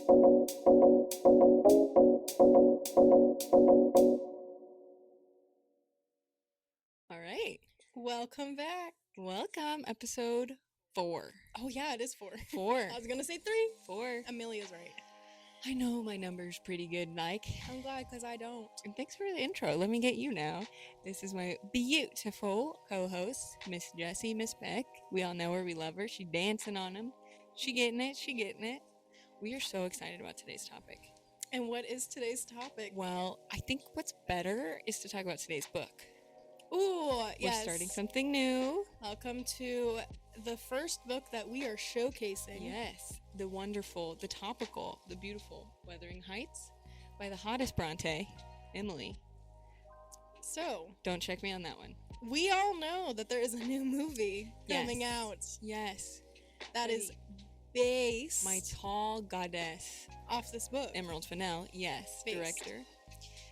All right. Welcome back. Welcome. Episode 4. Oh, yeah, it is 4. 4. I was going to say 3. 4. Amelia's right. I know my number's pretty good, Mike. I'm glad because I don't. And thanks for the intro. Let me get you now. This is my beautiful co-host, Miss Jessie, Miss Beck. We all know her. We love her. She dancing on them. She getting it. She getting it. We are so excited about today's topic. And what is today's topic? Well, I think what's better is to talk about today's book. Ooh, yes. We're starting something new. Welcome to the first book that we are showcasing. Yes, the wonderful, the topical, the beautiful Wuthering Heights by the hottest Bronte, Emily. So, don't check me on that one. We all know that there is a new movie coming out. Yes. That is based my tall goddess off this book. Emerald Fennell, yes, director.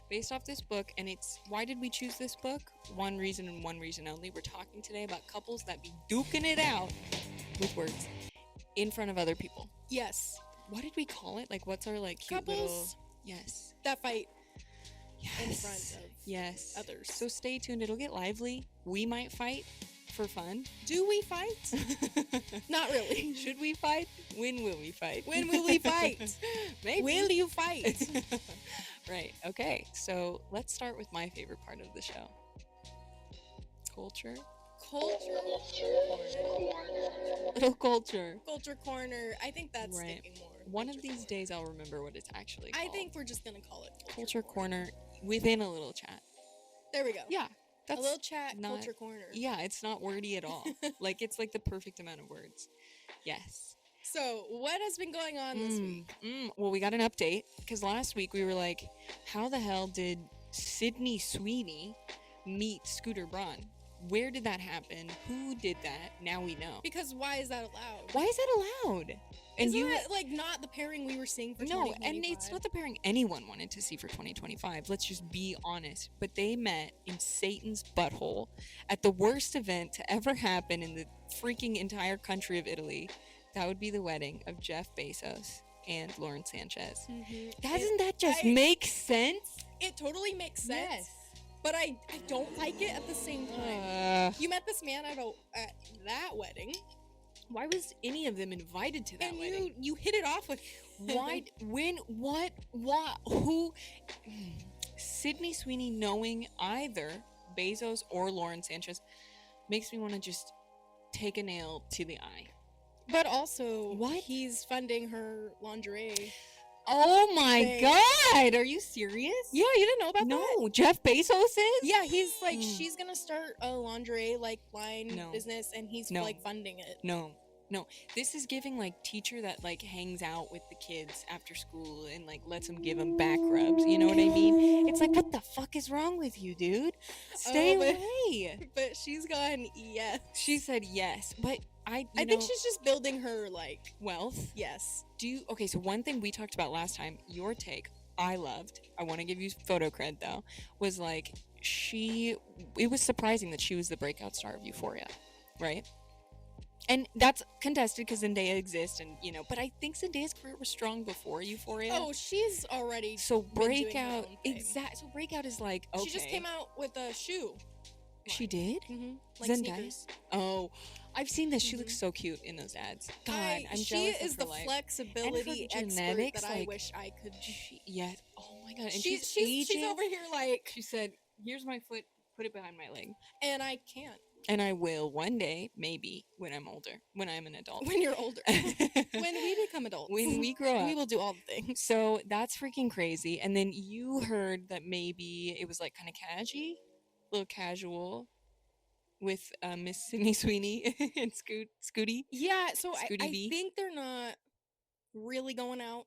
Based off this book, and it's why did we choose this book? One reason and one reason only. We're talking today about couples that be duking it out with words in front of other people. Yes. What did we call it? Like, what's our like cute couples little that fight in front of others. So stay tuned. It'll get lively. We might fight for fun. Do we fight? Not really. Should we fight? When will we fight? When will we fight? Maybe. Will you fight? Right. Okay. So let's start with my favorite part of the show. Culture. Little culture. Culture corner. I think that's right. sticking more. One of these days I'll remember what it's actually called. I think we're just going to call it Culture corner within a little chat. There we go. Yeah. That's a little chat, culture corner. Yeah, it's not wordy at all. Like, it's like the perfect amount of words. Yes. So, what has been going on this week? Well, we got an update, because last week we were like, how the hell did Sydney Sweeney meet Scooter Braun? Where did that happen? Who did that? Now we know. Because why is that allowed? Why is that allowed? And isn't that, like, not the pairing we were seeing for 2025? No, and it's not the pairing anyone wanted to see for 2025. Let's just be honest. But they met in Satan's butthole at the worst event to ever happen in the freaking entire country of Italy. That would be the wedding of Jeff Bezos and Lauren Sanchez. Mm-hmm. Doesn't that just make sense? It totally makes sense. Yes. But I don't like it at the same time. You met this man at that wedding. Why was any of them invited to that wedding? You hit it off with why? When? What? Who? Sydney Sweeney knowing either Bezos or Lauren Sanchez makes me want to just take a nail to the eye. But also, he's funding her lingerie. Oh my God! Are you serious? Yeah, you didn't know about that? No, Jeff Bezos is? Yeah, he's like, she's gonna start a lingerie like line business, and he's like funding it. No, this is giving like teacher that like hangs out with the kids after school and like lets them give them back rubs. You know what I mean? It's like, what the fuck is wrong with you, dude? Stay away. But she's gone yes. She said yes, but I think she's just building her like wealth. Yes. Okay, so one thing we talked about last time, your take, I loved. I want to give you photo cred though. Was like it was surprising that she was the breakout star of Euphoria, right? And that's contested because Zendaya exists, and but I think Zendaya's career was strong before Euphoria. Oh, she's already breakout. Exactly. So breakout is like, okay. She just came out with a shoe. She did? Mm-hmm. Like Zendaya? Sneakers. Oh, I've seen this. She looks so cute in those ads. God, I'm jealous of her. She is the flexibility expert that I wish I could. Yes. Oh my God. And she's over here like. She said, "Here's my foot. Put it behind my leg." And I can't. And I will one day, maybe, when I'm older, when I'm an adult. When you're older. When we become adults. When we grow up. We will do all the things. So that's freaking crazy. And then you heard that maybe it was like kind of a little casual with Miss Sydney Sweeney and Scooty. Yeah, so I think they're not really going out.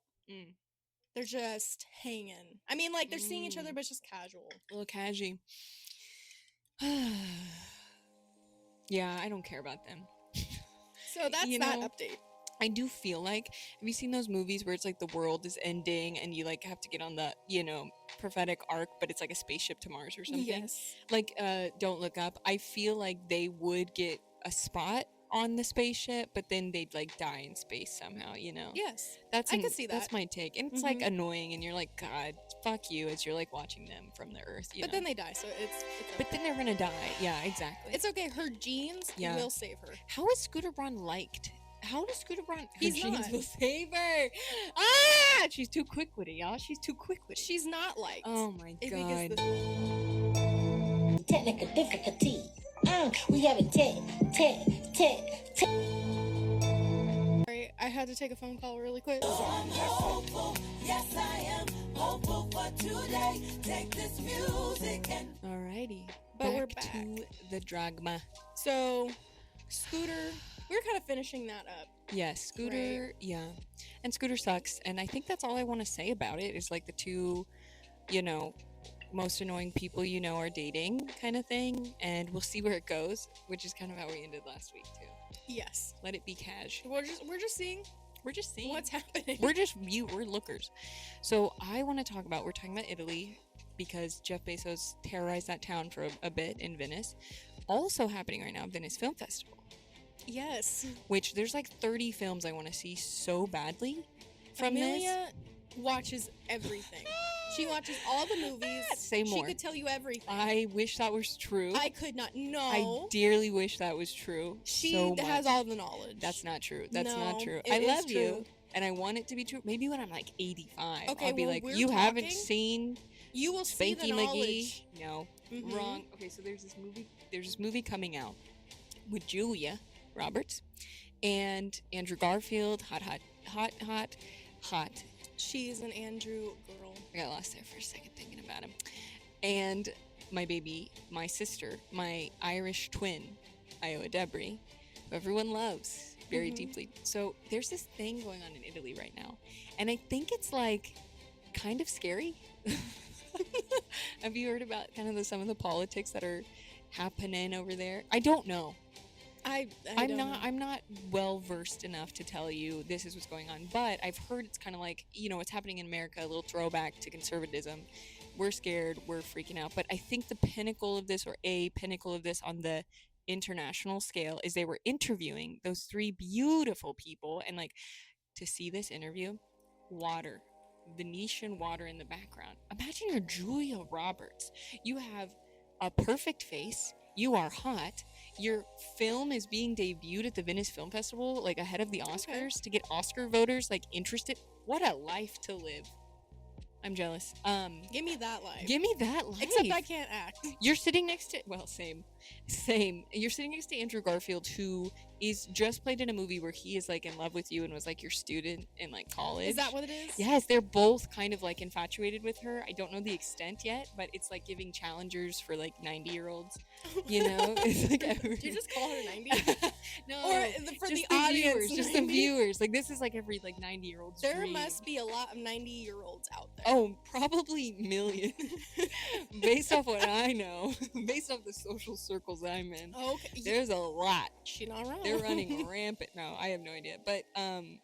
They're just hanging. I mean, like, they're seeing each other, but it's just casual. A little casual. Yeah, I don't care about them. So that's that update. I do feel like, have you seen those movies where it's like the world is ending and you like have to get on the, prophetic arc, but it's like a spaceship to Mars or something? Yes. Like, Don't Look Up. I feel like they would get a spot on the spaceship, but then they'd like die in space somehow, you know? Yes. I can see that. That's my take. And it's like annoying, and you're like, God, fuck you, as you're like watching them from the Earth, you know? Then they die, so it's But then they're gonna die. Yeah, exactly. It's okay. Her genes will save her. How is Scooter Braun liked? How does Scooter Braun? Her genes not. will save her. Ah! She's too quick-witted, y'all. She's too quick-witted. She's not liked. Oh my God. Technical difficulty. We have a tête. Sorry, I had to take a phone call really quick. I'm hopeful, yes I am hopeful for today. Take this music and Alrighty. But we're back to the dragma. So, Scooter, we're kind of finishing that up. Yeah, Scooter, Right. yeah. And Scooter sucks. And I think that's all I want to say about it is like the two, you know, most annoying people you know are dating kind of thing. And we'll see where it goes, which is kind of how we ended last week too. Yes. Let it be cash. We're just seeing what's happening. We're lookers. So I want to we're talking about Italy because Jeff Bezos terrorized that town for a bit in Venice. Also happening right now, Venice Film Festival. Yes. Which there's like 30 films I want to see so badly from Amelia watches everything. She watches all the movies. Say more. She could tell you everything. I wish that was true. I could not. No. I dearly wish that was true. She so has all the knowledge. That's not true. That's No, not true. it I is love true. you, and I want it to be true. Maybe when I'm like 85, Okay, I'll be well, like, we're you haven't talking, seen You will see Spanky the McGee? knowledge. No, Mhm. wrong. Okay, so there's this movie coming out with Julia Roberts and Andrew Garfield. Hot. She's an Andrew girl. I got lost there for a second thinking about him. And my baby, my sister, my Irish twin, Ayo Edebiri, who everyone loves very deeply. So there's this thing going on in Italy right now. And I think it's like kind of scary. Have you heard about kind of some of the politics that are happening over there? I don't know. I'm not well versed enough to tell you this is what's going on, but I've heard it's kind of like, you know, what's happening in America, a little throwback to conservatism. We're scared, we're freaking out. But I think the pinnacle of this, or a pinnacle of this on the international scale, is they were interviewing those three beautiful people, and like to see this interview, water, Venetian water in the background. Imagine you're Julia Roberts. You have a perfect face. You are hot. Your film is being debuted at the Venice Film Festival, like ahead of the Oscars, to get Oscar voters like interested. What a life to live. I'm jealous. Give me that life. Give me that life. Except I can't act. You're sitting next to, well, same. You're sitting next to Andrew Garfield, who is just played in a movie where he is like in love with you and was like your student in like college. Is that what it is? Yes, they're both kind of like infatuated with her. I don't know the extent yet, but it's like giving challengers for like 90-year-olds. You know, it's like Did you just call her 90? No, or for just the audience, viewers, just the viewers. Like this is like every like 90-year-old's There dream. must be a lot of 90-year-olds out there. Oh, probably millions. Based off what I know, based off the social circles I'm in, Okay. there's a lot. She's not wrong. They're running rampant. No, I have no idea. But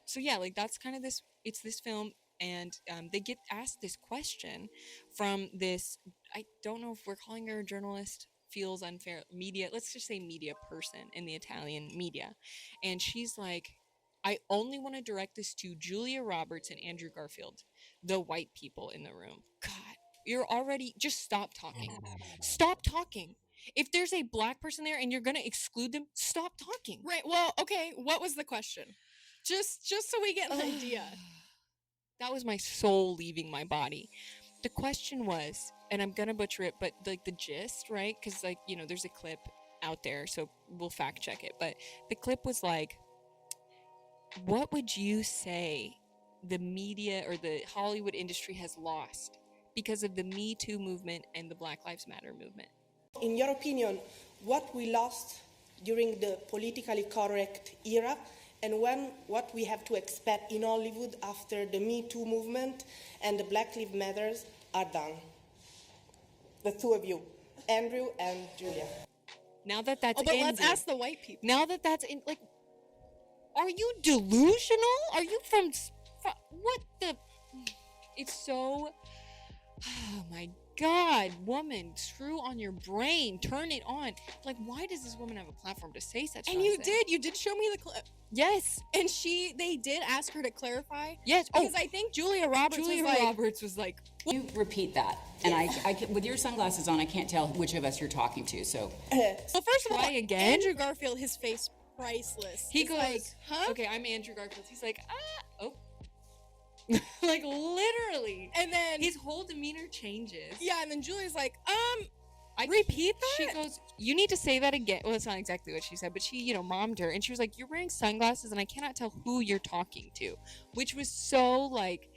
so yeah, like that's kind of this. It's this film, and they get asked this question from this. I don't know if we're calling her a journalist. Feels unfair. Media. Let's just say media person in the Italian media, and she's like, I only want to direct this to Julia Roberts and Andrew Garfield, the white people in the room. God, you're already, just stop talking. Stop talking. If there's a black person there and you're going to exclude them, stop talking. Right. Well, okay. What was the question? Just so we get an idea. That was my soul leaving my body. The question was, and I'm going to butcher it, but like the gist, right? Because like, you know, there's a clip out there, so we'll fact check it. But the clip was like, what would you say the media or the Hollywood industry has lost because of the Me Too movement and the Black Lives Matter movement? In your opinion, what we lost during the politically correct era, and what we have to expect in Hollywood after the Me Too movement and the Black Lives Matters are done? The two of you, Andrew and Julia. Now that that's but ended, let's ask the white people. Now that that's in, like, are you delusional? Are you from what the? It's so. Oh my God, woman, screw on your brain, turn it on. Like, why does this woman have a platform to say such And nonsense? you did show me the clip. Yes. And they did ask her to clarify. Yes. Because I think Julia Roberts was like, You repeat that, and I can, with your sunglasses on, I can't tell which of us you're talking to. So, well, first of all, Try again? Andrew Garfield, his face priceless. he It's goes, like, huh? okay, I'm Andrew Garfield. He's like, oh. Like, literally. And then His whole demeanor changes. yeah, and then Julia's like, I repeat that? She goes, you need to say that again. Well, it's not exactly what she said, but she, mommed her. And she was like, you're wearing sunglasses and I cannot tell who you're talking to. Which was so, like,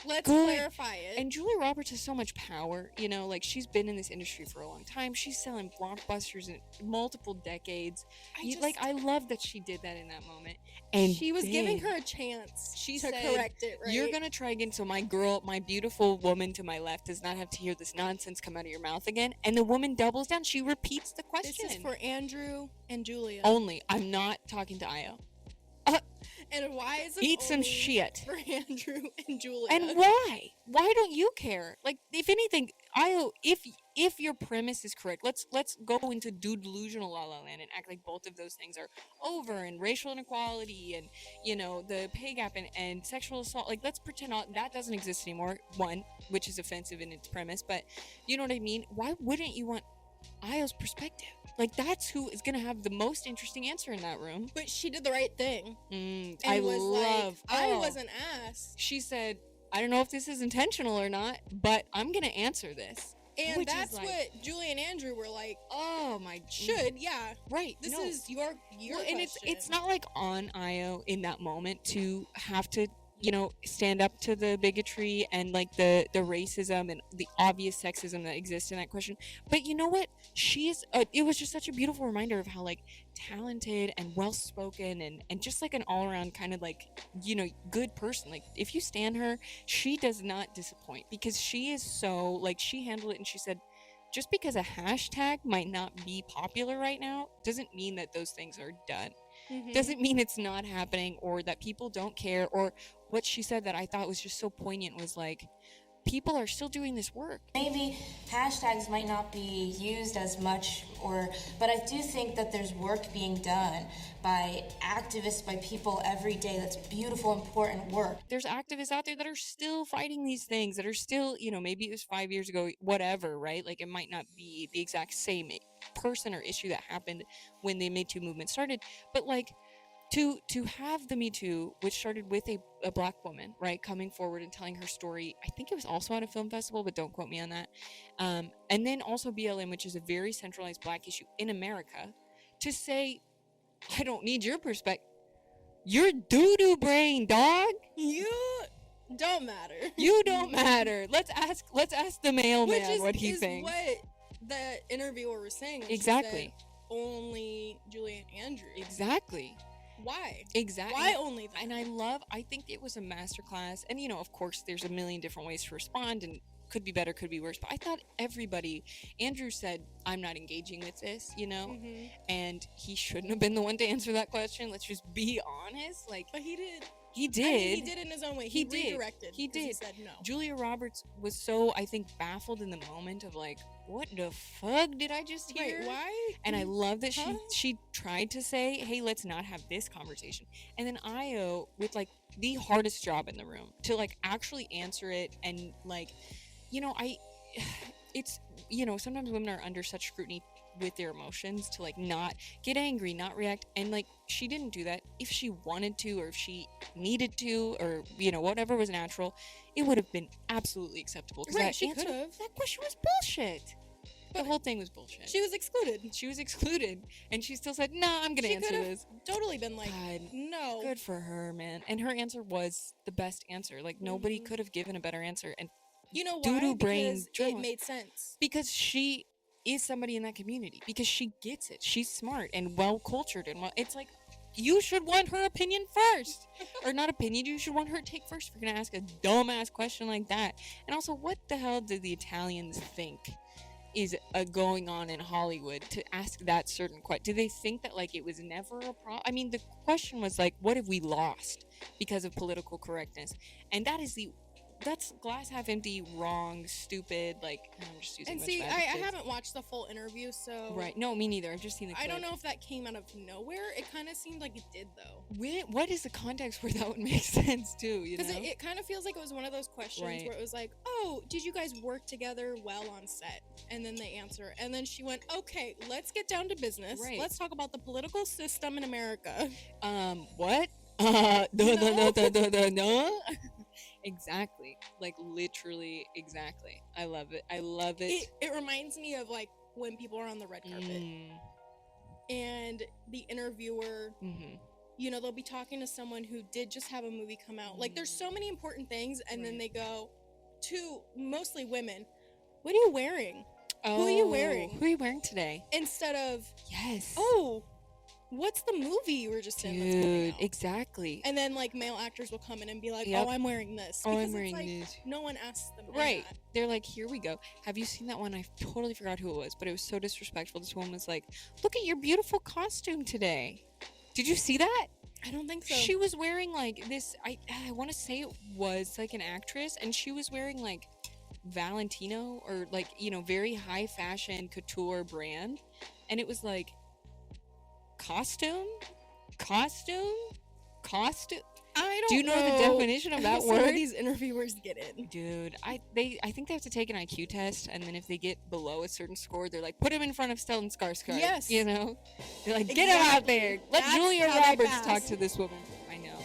let's good. clarify it. And Julia Roberts has so much power, like, she's been in this industry for a long time. She's selling blockbusters in multiple decades. I love that she did that in that moment. And she was giving her a chance she to said, correct it, right? You're going to try again so my beautiful woman to my left does not have to hear this nonsense come out of your mouth again. And the woman doubles down. She repeats the question. This is for Andrew and Julia. Only. I'm not talking to Ayo. And why is it Eat some only shit. for Andrew and Julia? And why? Why don't you care? Like, if anything, Ayo, if your premise is correct, let's go into delusional La La Land and act like both of those things are over, and racial inequality and the pay gap and sexual assault. Like, let's pretend that doesn't exist anymore. One, which is offensive in its premise, but you know what I mean? Why wouldn't you want Ayo's perspective? Like, that's who is going to have the most interesting answer in that room. But she did the right thing. I wasn't asked. She said, I don't know if this is intentional or not, but I'm going to answer this. And that's what Julie and Andrew were like. Oh my! Yeah, right. This is your and it's not like on Ayo in that moment to have to stand up to the bigotry and like the racism and the obvious sexism that exists in that question. But you know what? It was just such a beautiful reminder of how like talented and well spoken and just like an all around kind of like good person. Like, if you stan her, she does not disappoint, because she is so like, she handled it, and she said, just because a hashtag might not be popular right now doesn't mean that those things are done. Doesn't mean it's not happening or that people don't care. Or what she said that I thought was just so poignant was like, people are still doing this work. Maybe hashtags might not be used as much, but I do think that there's work being done by activists, by people every day. That's beautiful, important work. There's activists out there that are still fighting these things, that are still, maybe it was 5 years ago, whatever, right? Like, it might not be the exact same person or issue that happened when the Me Too movement started, but like, to have the Me Too, which started with a black woman, right, coming forward and telling her story. I think it was also at a film festival, but don't quote me on that. And then also BLM, which is a very centralized black issue in America, to say, I don't need your perspective. You're doo-doo brain, dog. You don't matter. You don't matter. Let's ask the mailman what he thinks. What the interviewer was saying. Exactly. Said, only Julie and Andrew. Exactly. Why? Exactly. Why only them? And I think it was a masterclass. And, of course, there's a million different ways to respond, and could be better, could be worse. But I thought Andrew said, I'm not engaging with this, and he shouldn't have been the one to answer that question. Let's just be honest. Like, but he did. He did. I mean, he did it in his own way. He redirected. He did. He said no. Julia Roberts was so, I think, baffled in the moment of like, what the fuck did I just hear? Wait, why? And I love that she tried to say, hey, let's not have this conversation. And then Ayo, with like the hardest job in the room, to like actually answer it, and like, it's, sometimes women are under such scrutiny with their emotions to like not get angry, not react, and like, she didn't do that. If she wanted to, or if she needed to, or whatever was natural, it would have been absolutely acceptable. Right, she could have. That question was bullshit. The whole thing was bullshit. She was excluded. And she still said, nah, I'm gonna answer this. Totally been like, God, no. Good for her, man. And her answer was the best answer. Like, nobody could have given a better answer. And you know why? doo-doo brain Because it made sense. Because she is somebody in that community. Because she gets it. She's smart and well-cultured. And it's like, you should want her opinion first. Or not opinion, you should want her to take first if you're going to ask a dumbass question like that. And also, what the hell do the Italians think is going on in Hollywood to ask that certain question? Do they think that, like, it was never a problem? I mean, the question was, like, what have we lost because of political correctness? And that is the that's glass half empty, wrong, stupid. Like, I'm just using. And see, I haven't watched the full interview, so right. No, me neither. I've just seen the clip. I don't know if that came out of nowhere. It kind of seemed like it did, though. What is the context where that would make sense too? You know, because it kind of feels like it was one of those questions where it was like, "Oh, did you guys work together well on set?" And then they answer, and then she went, "Okay, let's get down to business. Right. Let's talk about the political system in America." What? No. Exactly. Like, literally, exactly. I love it. It reminds me of, like, when people are on the red carpet. And the interviewer, you know, they'll be talking to someone who did just have a movie come out. Like, there's so many important things, and then they go to, mostly women, "What are you wearing? Who are you wearing? Who are you wearing today?" Instead of, yes. "Oh, what's the movie you were just in?" Dude, exactly. And then, like, male actors will come in and be like, "Oh, I'm wearing this." Oh, I'm wearing this. No one asks them. Right. They're like, "Here we go. Have you seen that one?" I totally forgot who it was, but it was so disrespectful. This woman was like, "Look at your beautiful costume today." Did you see that? I don't think so. She was wearing, like, this, I want to say it was, like, an actress, and she was wearing, like, Valentino, or, like, you know, very high fashion couture brand. And it was like, costume. I don't Do you know the definition of that how word? Some of these interviewers get in. Dude, I think they have to take an IQ test, and then if they get below a certain score, they're like, put him in front of Stellan Skarsgård. Yes. You know? They're like, get him out there. Let Julia Roberts talk to this woman. I know.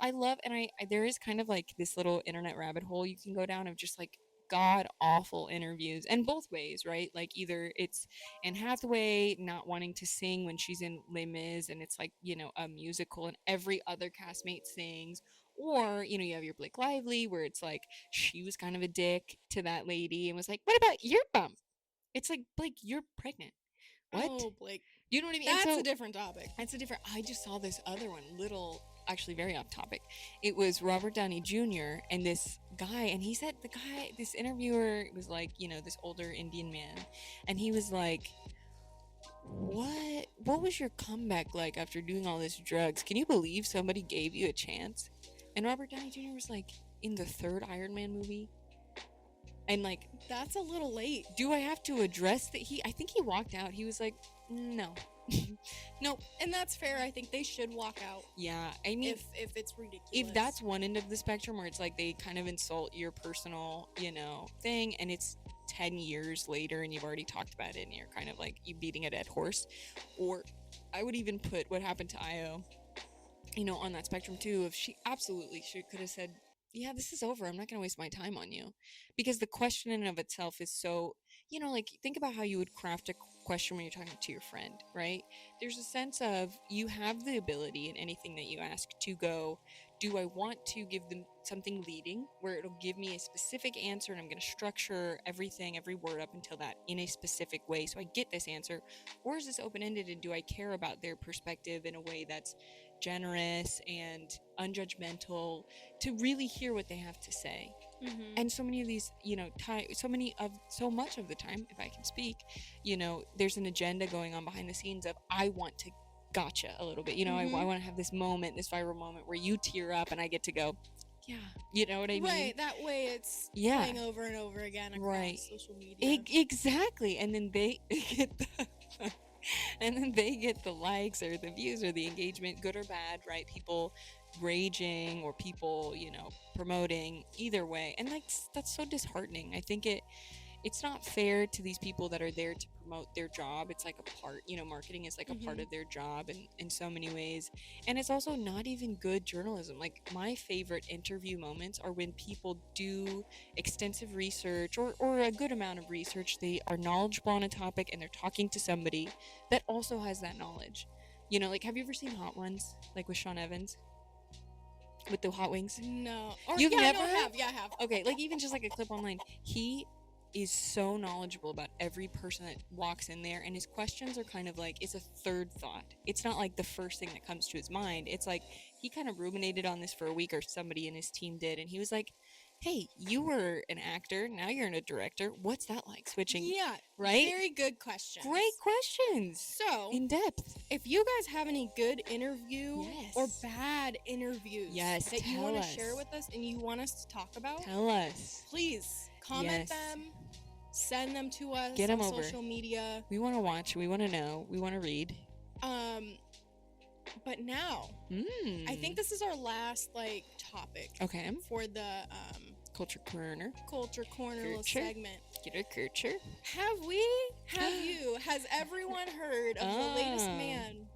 I love, and I there is kind of like this little internet rabbit hole you can go down of just like god awful interviews, and both ways, right? Like, either it's Anne Hathaway not wanting to sing when she's in Les Mis, and it's like, you know, a musical and every other castmate sings, or, you know, you have your Blake Lively where it's like she was kind of a dick to that lady and was like, "What about your bump?" It's like, Blake, you're pregnant. What? Oh, Blake. You know what I mean? That's a different topic. I just saw this other one, actually very off topic. It was Robert Downey Jr. and this guy, and he said this interviewer was like, you know, this older Indian man, and he was like, what was your comeback like after doing all this drugs? Can you believe somebody gave you a chance? And Robert Downey Jr. was like, in the third Iron Man movie. And like, that's a little late. Do I have to address that? I think he walked out. He was like, no. Nope. And that's fair. I think they should walk out. Yeah, I mean, if it's ridiculous. If that's one end of the spectrum where it's like they kind of insult your personal, you know, thing, and it's 10 years later and you've already talked about it and you're kind of like you beating a dead horse. Or I would even put what happened to Ayo, you know, on that spectrum too. If she could have said, yeah, this is over. I'm not going to waste my time on you. Because the question in and of itself is so, you know, like, think about how you would craft a question when you're talking to your friend, right? There's a sense of you have the ability in anything that you ask to go, do I want to give them something leading where it'll give me a specific answer and I'm going to structure everything, every word up until that in a specific way so I get this answer? Or is this open-ended and do I care about their perspective in a way that's generous and unjudgmental to really hear what they have to say? Mm-hmm. And so many of these, you know, so much of the time, if I can speak, you know, there's an agenda going on behind the scenes of I want to gotcha a little bit, you know, I want to have this moment, this viral moment where you tear up and I get to go, yeah, you know what I mean? Right, that way it's playing over and over again across social media. Exactly, and then they get the likes or the views or the engagement, good or bad, right? People raging or people, you know, promoting, either way, and that's so disheartening. I think it's not fair to these people that are there to promote their job. It's like a part, you know, marketing is like a part of their job in so many ways. And it's also not even good journalism. Like, my favorite interview moments are when people do extensive research or a good amount of research. They are knowledgeable on a topic and they're talking to somebody that also has that knowledge. You know, like, have you ever seen Hot Ones, like with Sean Evans? With the hot wings? No. You've never? No, I have. Yeah, I have. Okay, like, even just like a clip online. He is so knowledgeable about every person that walks in there, and his questions are kind of like, it's a third thought. It's not like the first thing that comes to his mind. It's like he kind of ruminated on this for a week, or somebody in his team did, and he was like, hey, you were an actor, now you're a director. What's that like switching? Yeah. Right? Very good questions. Great questions. So, In depth. if you guys have any good interview or Yes. bad interviews Yes, that you tell want to us. share with us and you want us to talk about, Tell us. please comment Yes. them, send them to us Get on 'em over. social media. We want to watch. We want to know. We want to read. But now, I think this is our last like topic Okay. for the Culture corner. culture corner little Culture. segment. Get a culture. Has everyone heard of the latest man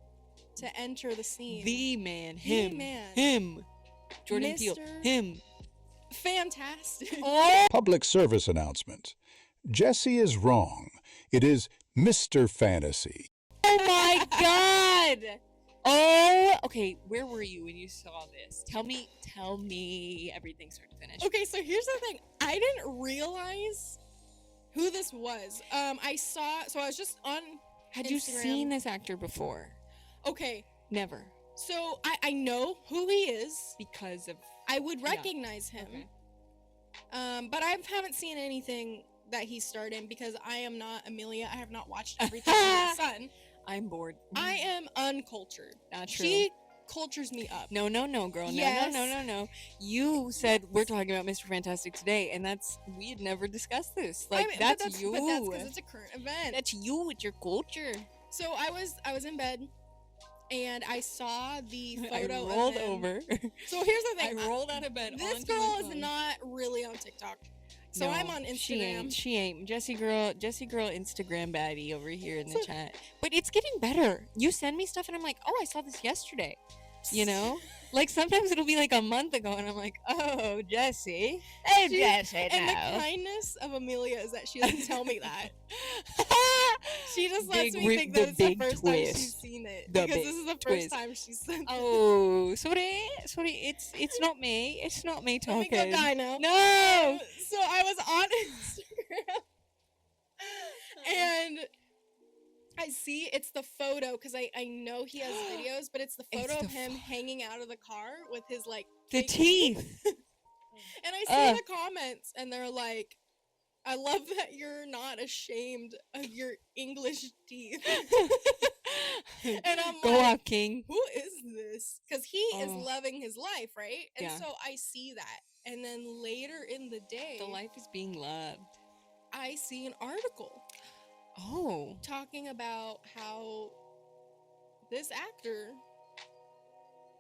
to enter the scene? The man. The Him. man. Him. Jordan Peele. Mr. Him. Fantastic. Oh. Public service announcement. Jesse is wrong. It is Mr. Fantasy. Oh my God. Oh, okay. Where were you when you saw this? Tell me everything start to finish. Okay, so here's the thing. I didn't realize who this was. I was just on Had you Instagram. seen this actor before? Okay, Never. so I know who he is. Because of I would recognize him. Okay. But I haven't seen anything that he starred in because I am not Amelia. I have not watched everything under the sun. I'm bored. I am uncultured. Not true. She cultures me up. No, girl. Yes. No. You said we're talking about Mr. Fantastic today, and we had never discussed this. Like, I mean, that's you. But that's because it's a current event. That's you with your culture. So I was in bed, and I saw the I photo. rolled of him. over. So here's the thing. I rolled out of bed. This onto girl my is phone. not really on TikTok. So No, I'm on Instagram. She ain't. Jesse girl, Instagram baddie over here in the chat. But it's getting better. You send me stuff and I'm like, oh, I saw this yesterday. You know? Like sometimes it'll be like a month ago and I'm like, oh, Jesse. Oh, Jesse, And the no. kindness of Amelia is that she doesn't tell me that. She just lets Big me ri- think the that it's the big first time twist. she's seen it. The because big this is the first twist. time she's seen it. Oh, sorry, it's not me. It's not me Let me talking. go die now. No. So I was on Instagram and I see it's the photo because I know he has videos, but it's the It's photo the of him hanging out of the car with his like The fake teeth. And I see the comments and they're like, I love that you're not ashamed of your English teeth. And I'm Go like, out, King. who is this? Because he is Oh. loving his life, right? And Yeah. so I see that. And then later in the day, The life is being loved. I see an article Oh. talking about how this actor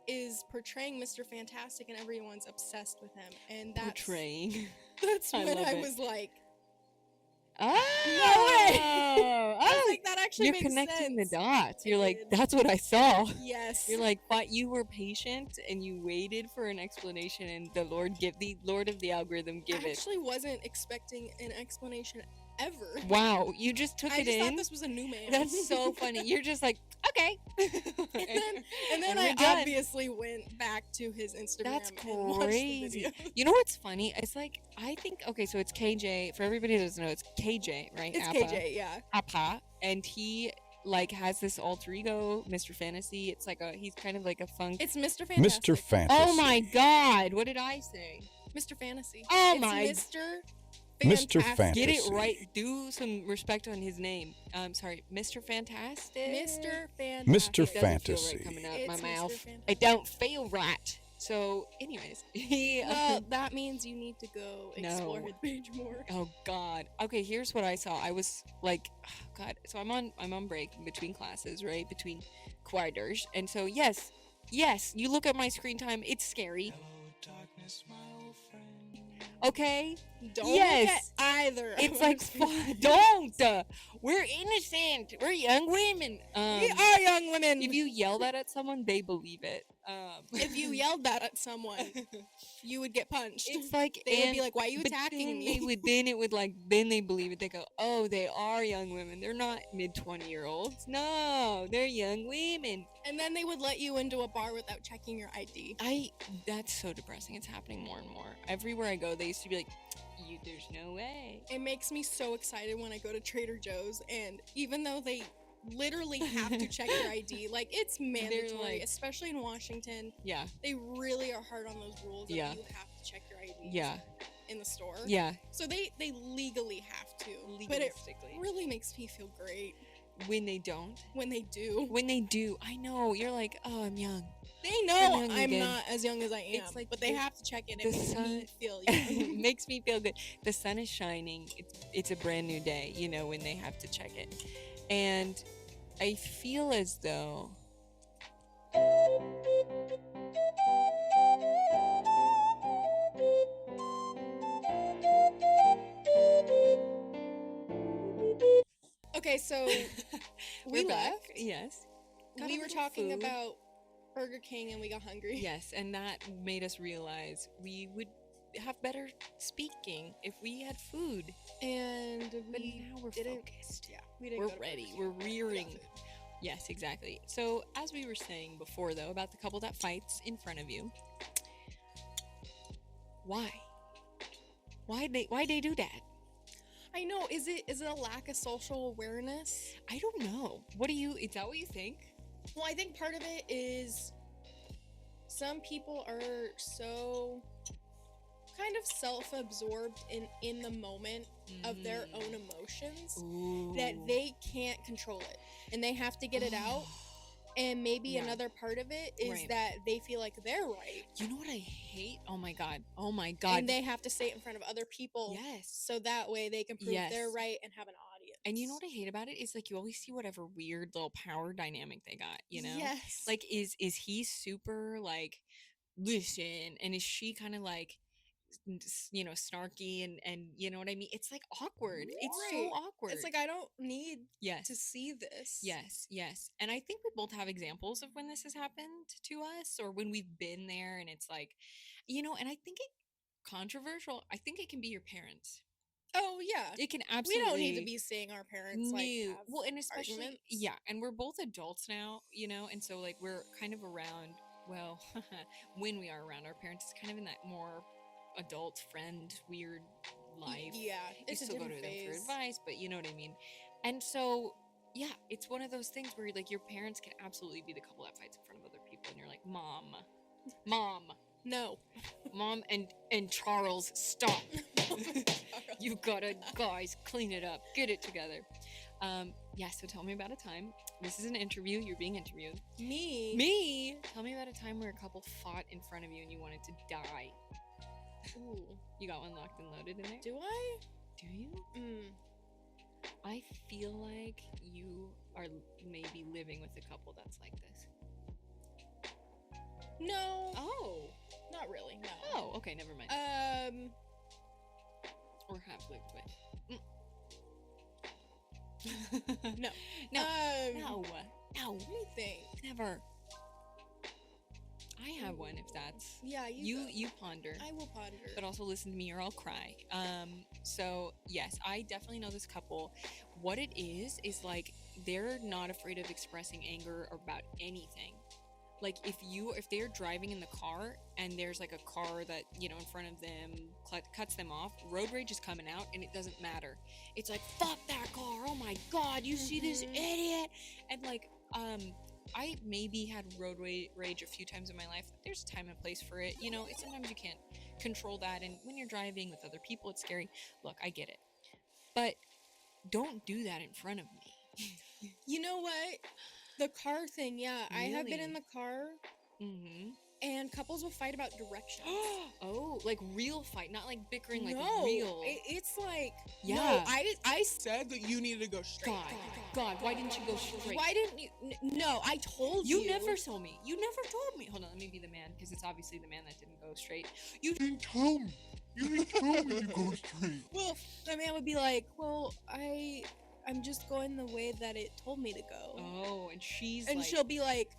is portraying Mr. Fantastic and everyone's obsessed with him. And Portraying. that's I when love I it. was like, Oh. I was like, that actually You're makes connecting sense. the dots. You're I like, did. that's what I saw. Yes. You're like, but you were patient and you waited for an explanation, and the Lord of the algorithm give I it. actually wasn't expecting an explanation ever. Wow, you just took I it just in. thought this was a new man. That's so funny. You're just like, okay. and then we're I done. obviously went back to his Instagram. That's and watched the crazy. video. You know what's funny? It's like, I think, okay, so it's KJ. For everybody who doesn't know, it's KJ, right? It's Appa. KJ, yeah. Appa. And he, like, has this alter ego, Mr. Fantasy. It's like he's kind of like a funk. It's Mr. Fantastic. Mr. Fantasy. Oh my God. What did I say? Mr. Fantasy. Oh It's my- Mr. Mr. Fantastic. Get it Fantasy. right. Do some respect on his name. Sorry, Mr. Fantastic. Mr. Fantastic. Mr. Doesn't feel Fantasy. right coming out It's my Mr. mouth. Fantastic. It don't feel right. So, anyways, he. Well, that means you need to go explore No. his page more. Oh God. Okay, here's what I saw. I was like, oh, God. So I'm on break between classes, right? Between quarters. And so yes, you look at my screen time, it's scary. Okay? Don't Yes. look at either. It's like don't. We're innocent. We're young women. We are young women. If you yell that at someone, they believe it. If you yelled that at someone, you would get punched. it's like They would and- be like, "Why are you but attacking then me?" then they believe it. They go, oh, they are young women. They're not mid 20-year-olds. No, they're young women. And then they would let you into a bar without checking your ID. That's so depressing. It's happening more and more. Everywhere I go, they used to be like, there's no way. It makes me so excited when I go to Trader Joe's, and even though they literally have to check your ID, like it's mandatory, like- especially in Washington. Yeah, They really are hard on those rules. That Yeah. you have to check your ID. yeah. in the store. Yeah. So they legally have to. But it really makes me feel great. When they don't. When they do. When they do. I know. You're like, oh, I'm young. They know I'm not as young as I am. It's like but they have to check in. The It makes sun me feel young. it makes me feel good. The sun is shining. It's a brand new day, you know, when they have to check it. And I feel as though Okay, so we we're back. left. Yes. Got We a were little talking food. about Burger King and we got hungry. Yes, and that made us realize we would have better speaking if we had food. And But we now we're didn't. focused. Yeah, we didn't. We're go to ready. Burger We're King. rearing. We got food. Yes, exactly. So, as we were saying before, though, about the couple that fights in front of you, why? Why they do that? I know. Is it a lack of social awareness? I don't know. What do you? Is that what you think? Well, I think part of it is some people are so kind of self-absorbed in the moment of their own emotions that they can't control it and they have to get it out. And maybe Yeah. another part of it is Right. that they feel like they're right. You know what I hate? Oh my god. Oh my god. And they have to say it in front of other people. Yes. So that way they can prove Yes. they're right and have an audience. And you know what I hate about it is like you always see whatever weird little power dynamic they got, you know? Yes. Like is he super like listen and is she kind of like you know snarky and you know what I mean? It's like awkward. It's so Right. awkward. It's like I don't need yes. to see this. Yes, yes. And I think we both have examples of when this has happened to us or when we've been there and it's like, you know, and I think it controversial. I think it can be your parents. Oh yeah. It can We absolutely don't need to be seeing our parents like No. have Well, and especially arguments. yeah, and we're both adults now, you know, and so like we're kind of around well, when we are around our parents, it's kind of in that more adult friend weird life. Yeah, You it's a still go to different them for phase. advice, but you know what I mean. And so yeah, it's one of those things where like your parents can absolutely be the couple that fights in front of other people, and you're like, mom, No. mom, and Charles, stop. You gotta, guys, clean it up, get it together. Yeah. So tell me about a time. This is an interview. You're being interviewed. Me. Tell me about a time where a couple fought in front of you and you wanted to die. Ooh. You got one locked and loaded in there. Do I? Do you? I feel like you are maybe living with a couple that's like this. No. Oh. Not really. No. Oh. Okay. Never mind. Or have lived with. No. No. No. No. Let me think. Never. I have one if that's Yeah, you ponder. I will ponder. But also listen to me or I'll cry. So yes, I definitely know this couple. What it is like they're not afraid of expressing anger about anything. Like if they're driving in the car and there's like a car that, you know, in front of them cuts them off, road rage is coming out and it doesn't matter. It's like, fuck that car. Oh my God, you see this idiot? And like, I maybe had road rage a few times in my life. There's a time and place for it. You know, sometimes you can't control that. And when you're driving with other people, it's scary. Look, I get it. But don't do that in front of me. You know what? The car thing, yeah. I have been Really? in the car and couples will fight about directions. Oh, like real fight, not like bickering, like no, real. it's like, Yeah. no, I said that you needed to go straight. God, why didn't you go straight? Why didn't you? No, I told you. You never told me. You never told me. Hold on, let me be the man, because it's obviously the man that didn't go straight. You didn't tell me. You didn't tell me to go straight. Well, the man would be like, well, I'm just going the way that it told me to go. Oh, and and like, she'll be like,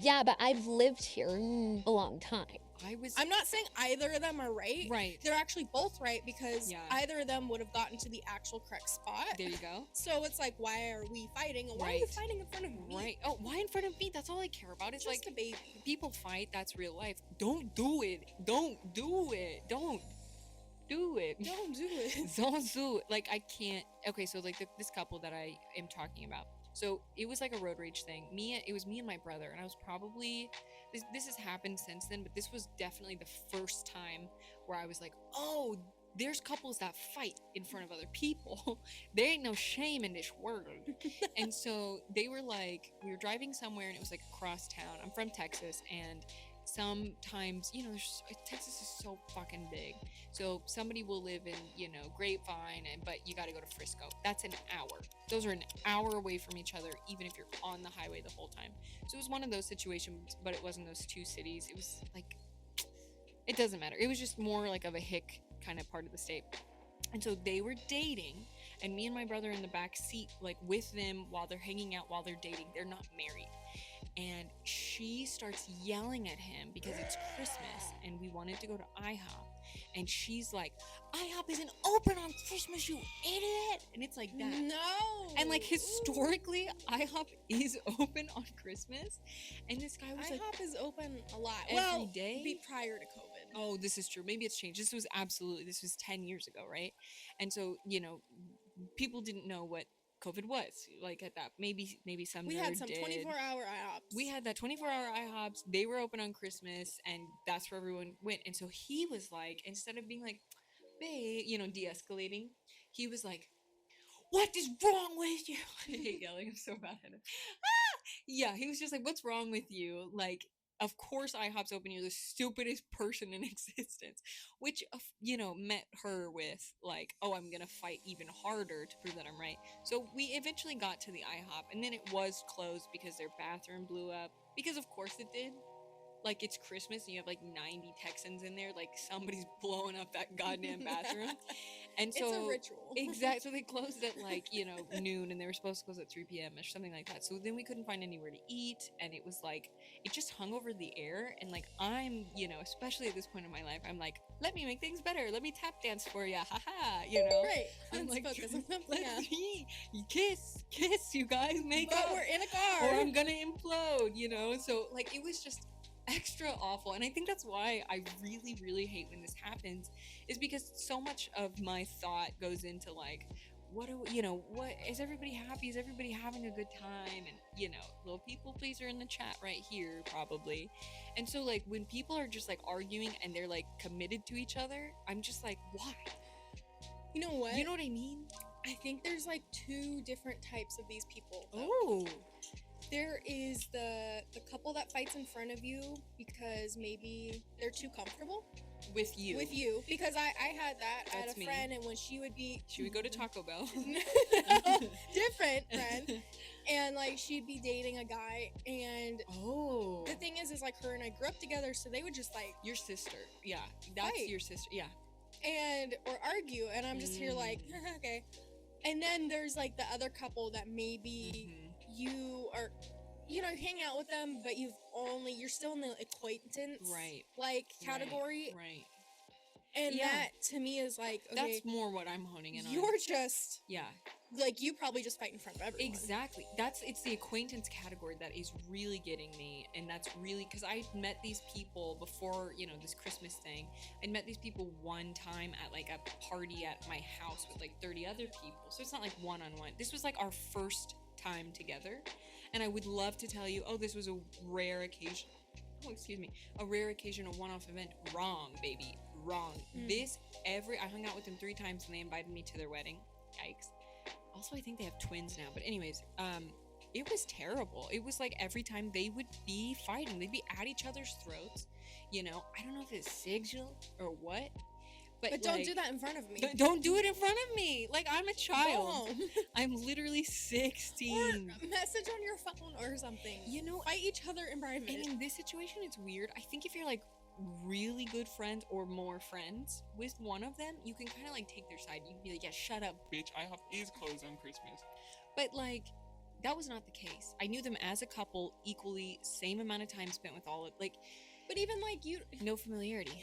yeah, but I've lived here a long time. I'm not saying either of them are right. Right. They're actually both right because Yeah. either of them would have gotten to the actual correct spot. There you go. So it's like, why are we fighting? And why are you Right. fighing in front of me? Right. Oh, why in front of me? That's all I care about. It's Just like a baby. people fight. That's real life. Don't do it. Don't do it. Don't do it. Don't do it. Don't do it. Like I can't. Okay, so like this couple that I am talking about. So it was like a road rage thing. It was me and my brother, and I was probably this has happened since then, but this was definitely the first time where I was like, oh, there's couples that fight in front of other people. There ain't no shame in this world. And so they were like, we were driving somewhere and it was like across town. I'm from Texas, and sometimes, you know, Texas is so fucking big. So somebody will live in, you know, Grapevine, but you got to go to Frisco. That's an hour. Those are an hour away from each other, even if you're on the highway the whole time. So it was one of those situations, but it wasn't those two cities. It was like, it doesn't matter. It was just more like of a hick kind of part of the state. And so they were dating, and me and my brother in the back seat, like with them while they're hanging out, while they're dating. They're not married. And she starts yelling at him because it's Christmas and we wanted to go to IHOP. And she's like, IHOP isn't open on Christmas, you idiot. And it's like that. No. And like historically, IHOP is open on Christmas. And this guy was IHOP like, is open a lot. Every day? Be prior to COVID. oh, this is true. Maybe it's changed. This was 10 years ago, right? And so, you know, people didn't know what COVID was like at that. Maybe some We nerd had some did. 24-hour IHOPs. We had that 24-hour IHOPs. They were open on Christmas, and that's where everyone went. And so he was like, instead of being like, babe, you know, de-escalating, he was like, what is wrong with you? I hate yelling. I'm so bad at it. Yeah, he was just like, what's wrong with you? Like, of course IHOP's open. You're the stupidest person in existence. Which, you know, met her with like, oh, I'm going to fight even harder to prove that I'm right. So we eventually got to the IHOP, and then it was closed because their bathroom blew up. Because of course it did. Like, it's Christmas and you have like 90 Texans in there. Like, somebody's blowing up that goddamn bathroom. And so it's a ritual. Exactly. So they closed at like, you know, noon, and they were supposed to close at 3 p.m. or something like that. So then we couldn't find anywhere to eat, and it was like, it just hung over the air. And like, I'm, you know, especially at this point in my life, I'm like, let me make things better. Let me tap dance for ya. Haha. You know? Right. I'm Let's like, focus on something let's else. kiss, you guys, make But up. we're in a car. Or I'm gonna implode, you know? So like, it was just extra awful. And I think that's why I really, really hate when this happens, is because so much of my thought goes into like, what is everybody happy? Is everybody having a good time? And, you know, little people pleaser in the chat right here, probably. And so like, when people are just like arguing and they're like committed to each other, I'm just like, why? You know what? You know what I mean? I think there's like two different types of these people. Oh. There is the couple that fights in front of you because maybe they're too comfortable with you. Because I had that. I had That's a me. friend, and when she would go to Taco Bell. Different friend. And like, she'd be dating a guy, and oh, the thing is like, her and I grew up together, so they would just like, your sister. Yeah, that's fight. your sister. Yeah. And or argue, and I'm just here like, okay. And then there's like the other couple that maybe you are, you know, hang out with them, but you're still in the acquaintance like category. Right. And that to me is like, okay, that's more what I'm honing in on. You're just yeah. Like, you probably just fight in front of everyone. Exactly. It's the acquaintance category that is really getting me. And that's really, because I met these people before, you know, this Christmas thing. I met these people one time at like a party at my house with like 30 other people. So it's not like one-on-one. This was like our first time together. And I would love to tell you, oh, this was a rare occasion. Oh, excuse me. A rare occasion, a one-off event. Wrong, baby. Wrong. I hung out with them 3 times and they invited me to their wedding. Yikes. Also, I think they have twins now. But anyways, it was terrible. It was like every time they would be fighting, they'd be at each other's throats. You know, I don't know if it's sexual or what. But don't do that in front of me. Don't do it in front of me. Like, I'm a child. Go home. I'm literally 16. Or a message on your phone or something. You know, fight each other in private. And in this situation, it's weird. I think if you're like really good friends or more friends with one of them, you can kind of like take their side. You can be like, yeah, shut up, bitch. IHOP is closed on Christmas. But like, that was not the case. I knew them as a couple equally, same amount of time spent with all of, like, but even like no familiarity.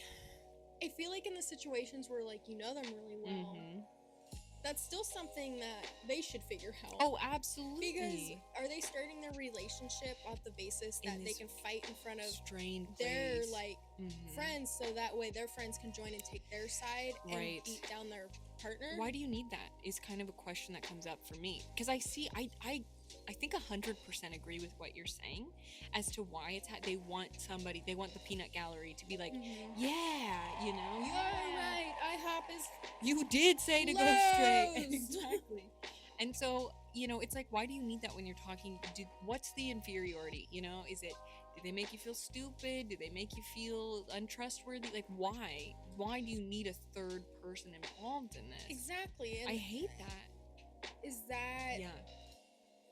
I feel like in the situations where like you know them really well, that's still something that they should figure out. Oh, absolutely. Because are they starting their relationship off the basis that they can fight in front of their like friends, so that way their friends can join and take their side and beat down their partner? Why do you need that? Is kind of a question that comes up for me, because I I think 100% agree with what you're saying as to why it's they want the peanut gallery to be like, yeah, you know. You're right. IHOP is You did say to go straight. closed. Exactly. And so, you know, it's like, why do you need that when you're talking? What's the inferiority? You know, do they make you feel stupid? Do they make you feel untrustworthy? Like, why? Why do you need a third person involved in this? Exactly. And I hate that. is that, Yeah.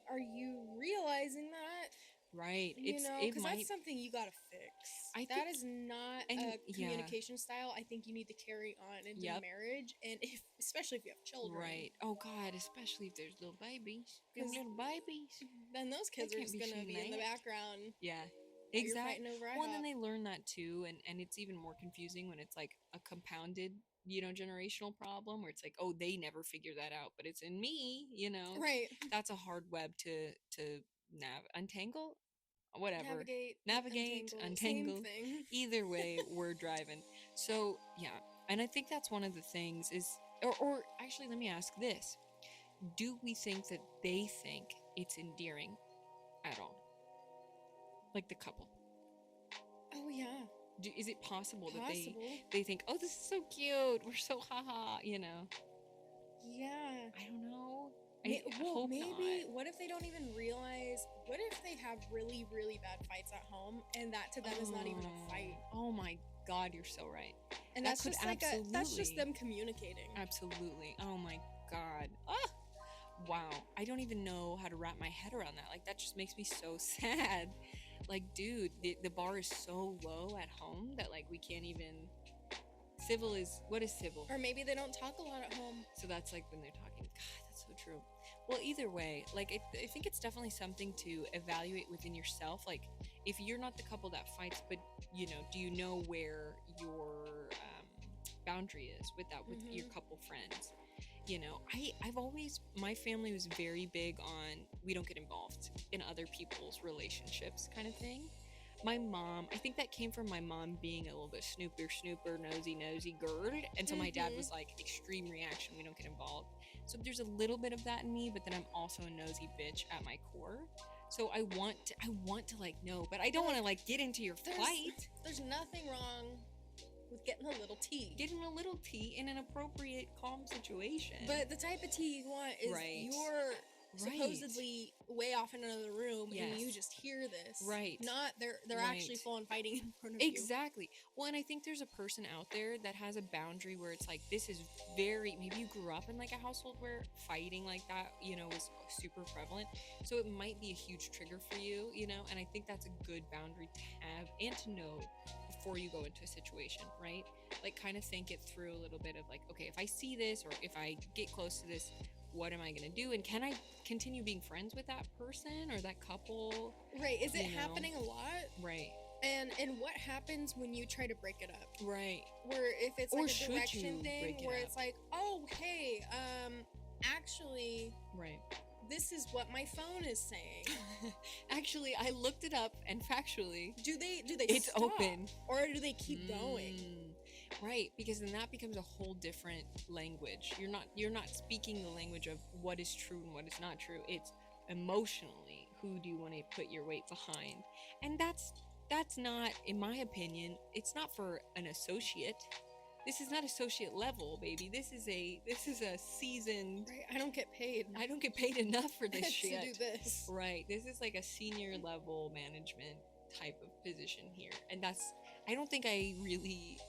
are you realizing that? Right. You know, because that's something you gotta fix. That is not a communication style I think you need to carry on into marriage, and especially if you have children. Right. Oh God, especially if there's little babies. Then those kids are just gonna be in the background. Yeah. You're Exactly. fighting over Well, and then IHOP. they learn that too, and it's even more confusing when it's like a compounded, you know, generational problem where it's like, oh, they never figure that out, but it's in me, you know. Right. That's a hard web to untangle. Whatever. Navigate, untangle. Same thing. Either way, we're driving. So yeah, and I think that's one of the things is, or actually, let me ask this: do we think that they think it's endearing at all? Like the couple. Oh yeah. Is it possible that they think, oh, this is so cute, we're so haha, you know? Yeah. I don't know. Well, maybe. Not. What if they don't even realize? What if they have really, really bad fights at home, and that to them is not even a fight? Oh my God, you're so right. And that's just that's just them communicating. Absolutely. Oh my God. Ah! Wow. I don't even know how to wrap my head around that. Like, that just makes me so sad. Like, dude, the bar is so low at home that like we can't even. What is civil? Or maybe they don't talk a lot at home. So that's like when they're talking. God, that's so true. Well, either way, like I think it's definitely something to evaluate within yourself. Like, if you're not the couple that fights, but you know, do you know where your boundary is with that with your couple friends? You know, my family was very big on we don't get involved in other people's relationships kind of thing. My mom, I think that came from my mom being a little bit snooper, nosy girl. And so my dad was like, extreme reaction, we don't get involved. So there's a little bit of that in me, but then I'm also a nosy bitch at my core. So I want to like know, but I don't want to like get into your fight. There's nothing wrong with getting a little tea. Getting a little tea in an appropriate, calm situation. But the type of tea you want is you're supposedly way off in another room and you just hear this. Right. Not they're actually full on fighting in front of you. Exactly. Well, and I think there's a person out there that has a boundary where it's like, this is maybe you grew up in like a household where fighting like that, you know, was super prevalent. So it might be a huge trigger for you, you know, and I think that's a good boundary to have and to know before you go into a situation, right? Like kind of think it through a little bit of like, okay, if I see this or if I get close to this, what am I going to do? And can I continue being friends with that person or that couple? Right. Is it happening a lot? Right. And what happens when you try to break it up? Right. Where if it's like a should direction you thing break it where up? it's like, oh, hey, actually, right. This is what my phone is saying. Actually, I looked it up and factually, do they it's stop? open Or do they keep going? Right, because then that becomes a whole different language. You're not speaking the language of what is true and what is not true. It's emotionally, who do you want to put your weight behind? And that's not, in my opinion, it's not for an associate. This is not associate level, baby. This is a seasoned. Right, I don't get paid. I don't get paid enough for this shit. To do this. Right. This is like a senior level management type of position here. And I don't think I really,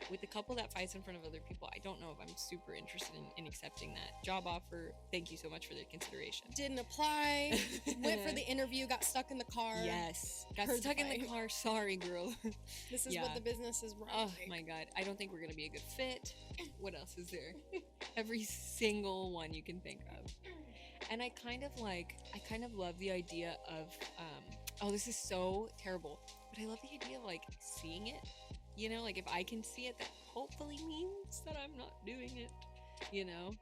with the couple that fights in front of other people, I don't know if I'm super interested in accepting that job offer. Thank you so much for the consideration. Didn't apply, went for the interview, got stuck in the car. Yes. Got stuck in the car. Sorry, girl. This is what the business is running. Oh my God. I don't think we're going to be a good fit. What else is there? Every single one you can think of. And I kind of love the idea of, this is so terrible, but I love the idea of like seeing it. You know, like if I can see it, that hopefully means that I'm not doing it, you know?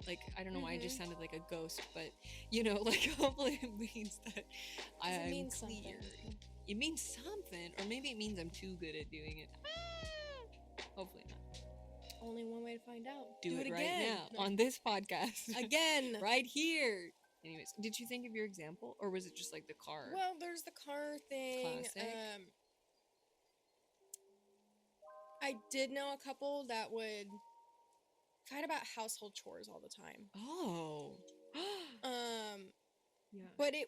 Like, I don't know why I just sounded like a ghost, but, you know, like hopefully it means that I'm clear. Something. It means something, or maybe it means I'm too good at doing it. Hopefully not. Only one way to find out. Do it right again. now on this podcast. Again. Right here. Anyways, did you think of your example, or was it just like the car? Well, there's the car thing. Classic. I did know a couple that would fight about household chores all the time. Oh. Yeah. But they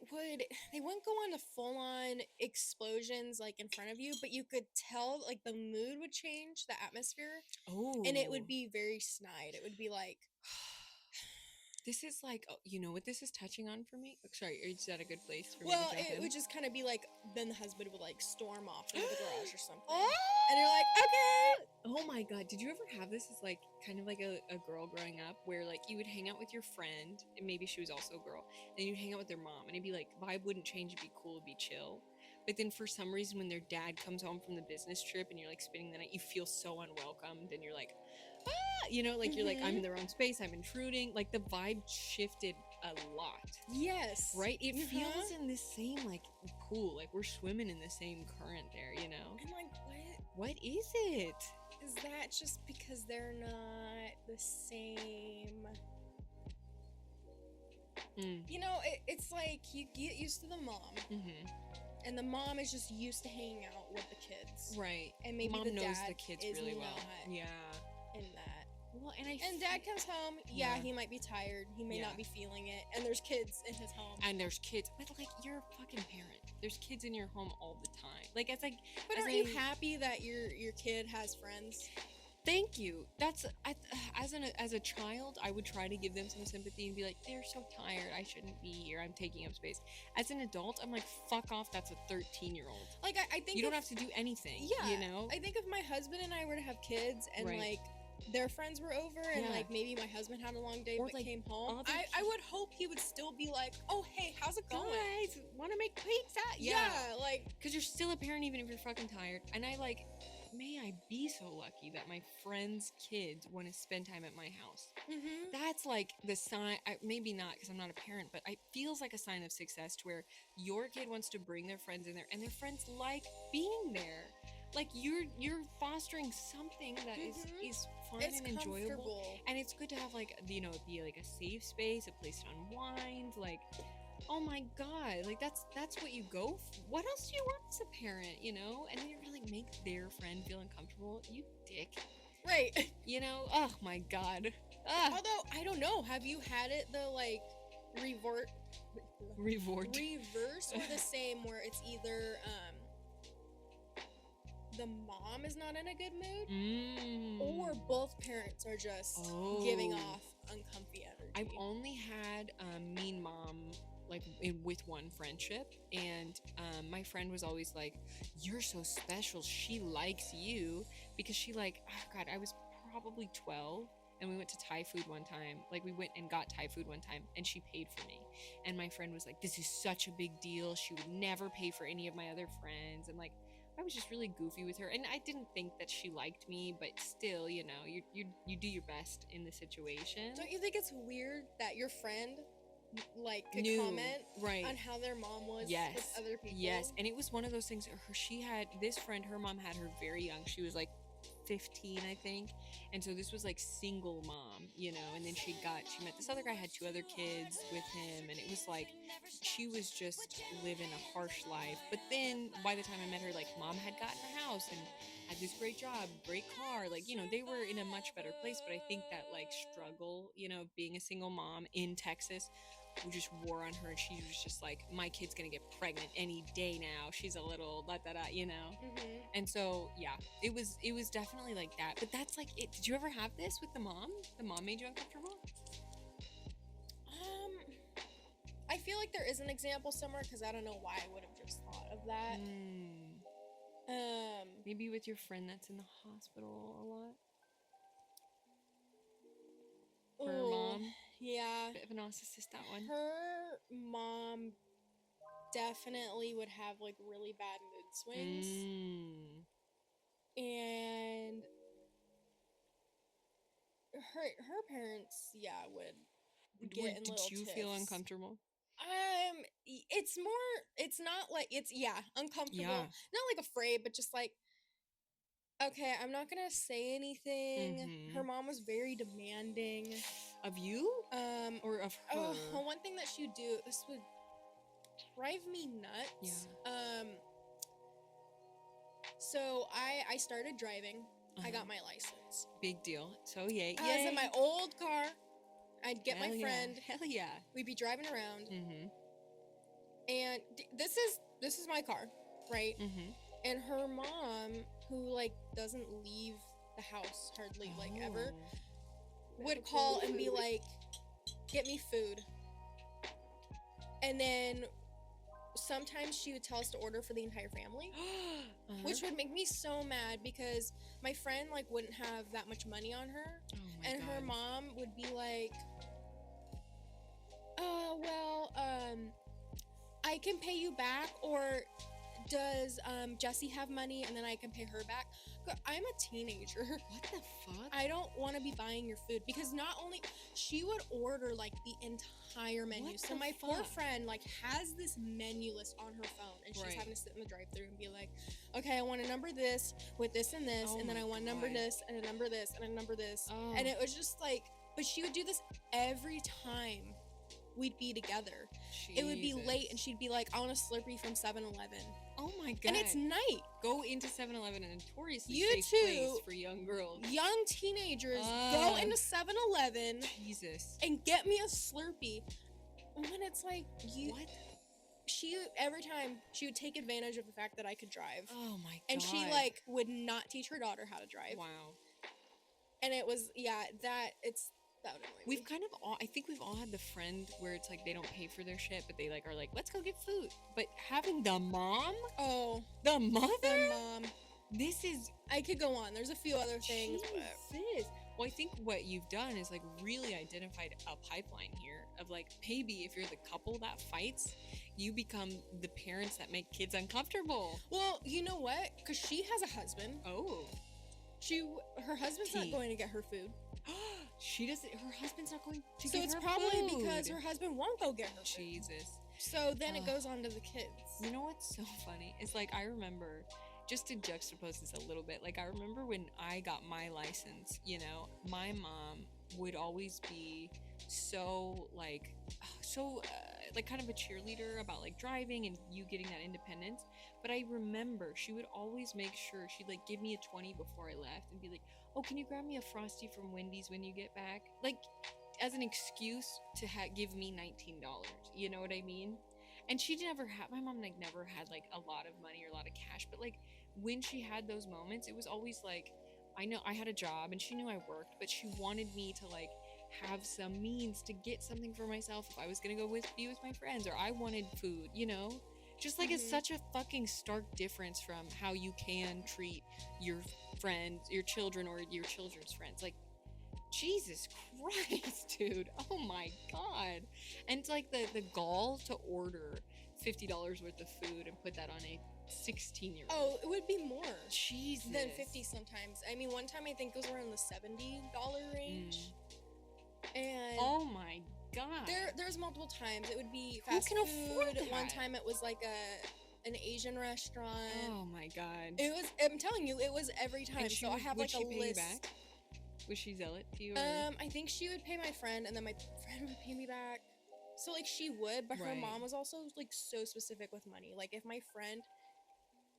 wouldn't go on to full on explosions like in front of you, but you could tell like the mood would change, the atmosphere. Oh. And it would be very snide. It would be like, this is like, you know what this is touching on for me? Sorry, is that a good place for me well, to jump it in? would just kind of be like, then the husband would like storm off into the garage or something. Oh! And you're like, okay. Oh my god, did you ever have this as like kind of like a girl growing up where like you would hang out with your friend, and maybe she was also a girl, and you'd hang out with their mom, and it'd be like, vibe wouldn't change, it'd be cool, it'd be chill. But then for some reason when their dad comes home from the business trip and you're like spending the night, you feel so unwelcomed, and you're like, you know, like you're like, I'm in the wrong space, I'm intruding. Like the vibe shifted a lot. Yes. Right? It feels in the same like pool, like we're swimming in the same current there, you know? I'm like, what is it? is that just because they're not the same? You know, it's like you get used to the mom, and the mom is just used to hanging out with the kids, right? And maybe mom the knows dad the kids is really well. not Yeah. in that. Well, and dad comes home. Yeah, he might be tired. He may not be feeling it. And there's kids in his home. And there's kids, but like you're a fucking parent. There's kids in your home all the time. Like it's like. But aren't you happy that your kid has friends? Thank you. That's as a child, I would try to give them some sympathy and be like, they're so tired. I shouldn't be here. I'm taking up space. As an adult, I'm like, fuck off. That's a 13-year-old. Like I think you don't have to do anything. Yeah, you know. I think if my husband and I were to have kids and like their friends were over and like maybe my husband had a long day but like, came home, I would hope he would still be like, oh hey, how's it going? Guys, want to make pizza? Yeah, like because you're still a parent even if you're fucking tired. And I like. May I be so lucky that my friends' kids want to spend time at my house. That's like the sign. Maybe not because I'm not a parent, but it feels like a sign of success to where your kid wants to bring their friends in there and their friends like being there. Like you're fostering something that is fun and enjoyable, and it's good to have like it be like a safe space, a place to unwind, like. Oh my god, like that's what you go for. What else do you want as a parent, you know? And then you're gonna like make their friend feel uncomfortable. You dick. Right. You know? Oh my god. Although I don't know, have you had it the like reverse or the same where it's either the mom is not in a good mood or both parents are just giving off uncomfy energy? I've only had mean mom like with one friendship, and my friend was always like, you're so special, she likes you, because she like, oh god, I was probably 12 and we went to Thai food one time, like we went and got Thai food one time and she paid for me, and my friend was like, this is such a big deal, she would never pay for any of my other friends, and like I was just really goofy with her, and I didn't think that she liked me, but still, you know, you do your best in the situation. Don't you think it's weird that your friend like could comment on how their mom was with other people? Yes, and it was one of those things. She had this friend, her mom had her very young. She was like 15, I think, and so this was like single mom, you know. And then she met this other guy, had 2 other kids with him, and it was like she was just living a harsh life. But then by the time I met her, like mom had gotten a house and had this great job, great car, like, you know, they were in a much better place. But I think that like struggle, you know, being a single mom in Texas just wore on her, and she was just like, my kid's gonna get pregnant any day now, she's a little you know. And so yeah, it was definitely like that. But that's like it. Did you ever have this with the mom made you uncomfortable? I feel like there is an example somewhere, because I don't know why I would have just thought of that. Maybe with your friend that's in the hospital a lot. Her mom. Yeah. Bit of a narcissist, that one. Her mom definitely would have like really bad mood swings. And her parents, would get in little tiffs. Did you feel uncomfortable? It's more, it's not like, it's uncomfortable. Yeah. Not like afraid, but just like Okay, I'm not gonna say anything. Mhm. Her mom was very demanding. Of you? Or of her? Oh, one thing that she would do, this would drive me nuts. So I started driving. I got my license. Big deal. So yay. I was in my old car. I'd get Hell my yeah. friend. Hell yeah. We'd be driving around. Mm-hmm. And this is my car, right? Mm-hmm. And her mom, who like doesn't leave the house hardly like ever, would call and be like, "Get me food." And then sometimes she would tell us to order for the entire family, which would make me so mad because my friend like wouldn't have that much money on her, and her mom would be like, "Oh well, I can pay you back, or does Jessie have money and then I can pay her back?" Girl, I'm a teenager. What the fuck? I don't want to be buying your food, because not only she would order like the entire menu. What so the my poor fuck? friend like has this menu list on her phone, and she's Right. having to sit in the drive-through and be like, "Okay, I want a number this with this and this, Oh and then my I want a number God. this and a number this and a number this." Oh. And it was just like, but she would do this every time we'd be together. It would be late, Jesus. and she'd be like, "I want a Slurpee from 7-Eleven." Oh my god. And it's night. Go into 7-Eleven, a notoriously You safe too. place for young girls. Young teenagers go into 7-Eleven Jesus. and get me a Slurpee. When it's like, What? she every time she would take advantage of the fact that I could drive. Oh my god. And she like would not teach her daughter how to drive. Wow. And it was that would annoy me. We've kind of all, I think we've all had the friend where it's like they don't pay for their shit, but they like are like, let's go get food. But having the mom, the mother, the mom. This is, I could go on. There's a few other things, but Jesus. Well, I think what you've done is like really identified a pipeline here of like, maybe if you're the couple that fights, you become the parents that make kids uncomfortable. Well, you know what? Because she has a husband. Oh. Her husband's not going to get her food. She doesn't. Her husband's not going to So get it's her probably food. because her husband won't go get her food. Jesus. So then it goes on to the kids. You know what's so funny? It's like I remember, just to juxtapose this a little bit, like I remember when I got my license, you know, my mom would always be so like kind of a cheerleader about like driving and you getting that independence. But I remember she would always make sure she'd like give me a 20 before I left and be like, "Oh, can you grab me a Frosty from Wendy's when you get back?" Like as an excuse to give me $19. You know what I mean? And she never had, my mom like never had like a lot of money or a lot of cash, but like when she had those moments, it was always like, I know I had a job and she knew I worked, but she wanted me to like have some means to get something for myself if I was gonna go be with my friends, or I wanted food, you know? Just like it's such a fucking stark difference from how you can treat your friends, your children, or your children's friends. Like, Jesus Christ, dude. Oh my God. And it's like the gall to order $50 worth of food and put that on a 16-year-old. Oh, it would be more. Jesus. Than 50 sometimes. I mean, one time I think it was around the $70 range. And oh my God. There's multiple times. It would be Who fast can afford food. that? One time it was like an Asian restaurant. Oh my God. It was, I'm telling you, it was every time. And So I have would like she a pay list. You back? Would she sell it to you? Or? I think she would pay my friend, and then my friend would pay me back. So like she would, but her Right. mom was also like so specific with money. Like if my friend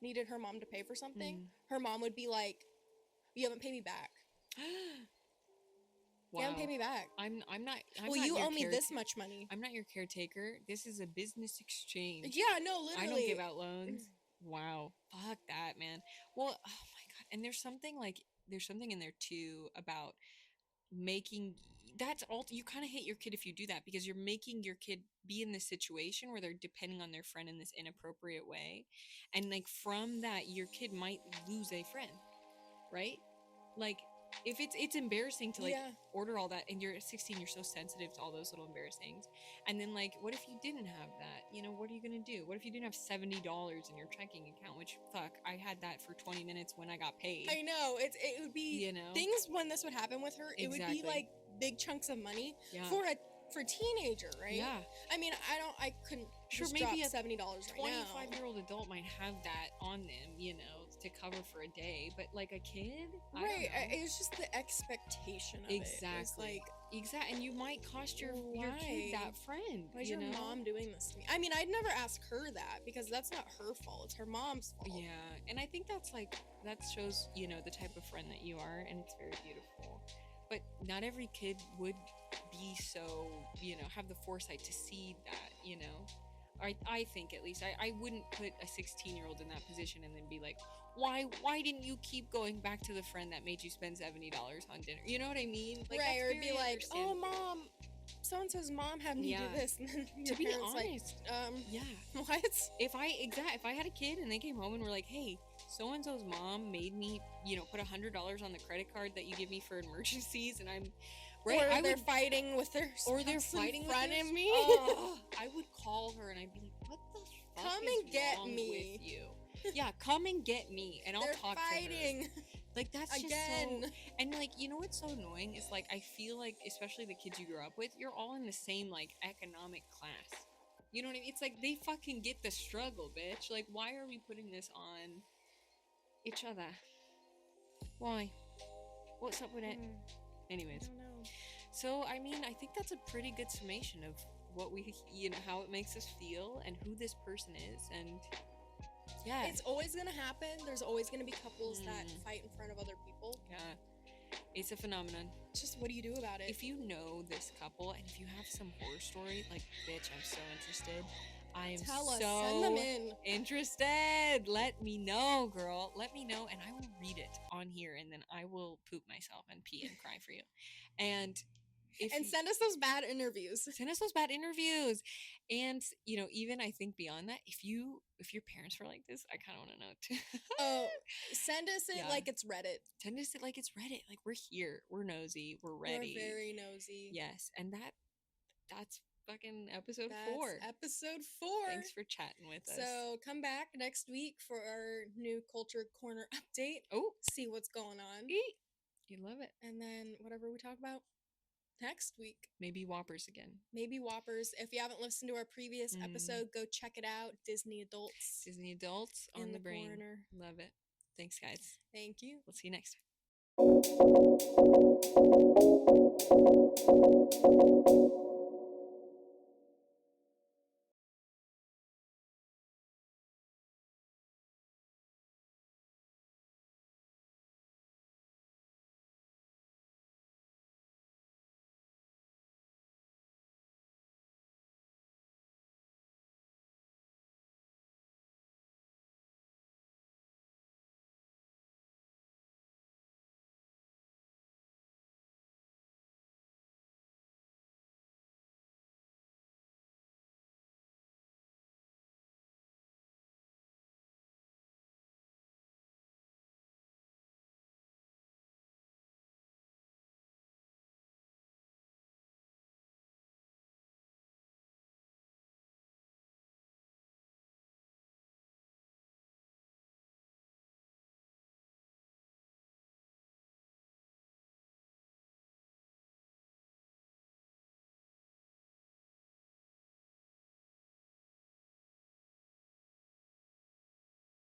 needed her mom to pay for something, her mom would be like, "You haven't paid me back. Wow. You haven't paid me back. I'm not. Well, you owe me this much money. I'm not your caretaker. This is a business exchange. Yeah, no, literally. I don't give out loans. Wow. Fuck that, man. Well, oh my God. And there's something in there too about making, that's all, you kind of hate your kid if you do that, because you're making your kid be in this situation where they're depending on their friend in this inappropriate way. And like from that, your kid might lose a friend, right? Like if it's embarrassing to like order all that, and you're 16, you're so sensitive to all those little embarrassing things. And then like, what if you didn't have that? You know, what are you gonna do? What if you didn't have $70 in your checking account? Which fuck, I had that for 20 minutes when I got paid. I know, it would be, you know, things when this would happen with her, it would be like big chunks of money for a teenager, right? Yeah. I mean, I couldn't sure, just maybe drop a $70 right now. 25-year-old adult might have that on them, you know. to cover for a day, but like a kid, I don't Right. know. It's just the expectation of Exactly. Exactly. And you might cost your kid that friend. Why is your mom doing this to me? I mean, I'd never ask her that because that's not her fault. It's her mom's fault. Yeah. And I think that's like, that shows, you know, the type of friend that you are, and it's very beautiful. But not every kid would be so, you know, have the foresight to see that, you know. I think at least I wouldn't put a 16-year-old in that position and then be like, why didn't you keep going back to the friend that made you spend $70 on dinner? You know what I mean? Like, right, or that's be very like, oh, understandable. mom, so-and-so's mom had me do this. And then To your be parents honest, yeah. What? If I had a kid and they came home and were like, hey, so-and-so's mom made me, you know, put $100 on the credit card that you give me for emergencies, and I'm right. Or I they're would, fighting with their or they're spouse fighting in with front their of me. I would call her and I'd be like, what the fuck Come is and get wrong me. with you? Yeah, come and get me, and I'll They're talk fighting. to her. Like, that's Again. just so, and like, you know what's so annoying is like, I feel like, especially the kids you grew up with, you're all in the same like economic class. You know what I mean? It's like they fucking get the struggle, bitch. Like, why are we putting this on each other? Why? What's up with it? Anyways, I don't know. so I mean, I think that's a pretty good summation of what we, you know, how it makes us feel and who this person is, and yeah, It's always gonna happen. There's always gonna be couples that fight in front of other people. yeah, it's a phenomenon. It's just, what do you do about it? If you know this couple and if you have some horror story, like, bitch, I'm so interested. I am Tell us. so Send them in. interested. Let me know, girl. Let me know, and I will read it on here, and then I will poop myself and pee and cry for you. And send us those bad interviews. Send us those bad interviews. And, you know, even I think beyond that, if your parents were like this, I kind of want to know too. Oh, send us it Yeah. like it's Reddit. Send us it like it's Reddit. Like, we're here. We're nosy. We're ready. We're very nosy. Yes. And that's fucking episode That's 4. Episode 4. Thanks for chatting with us. So come back next week for our new Culture Corner update. Oh, see what's going on. You love it. And then whatever we talk about next week. Maybe Whoppers again. Maybe Whoppers. If you haven't listened to our previous episode, go check it out. Disney Adults. Disney Adults on in the brain. corner. Love it. Thanks, guys. Thank you. We'll see you next time.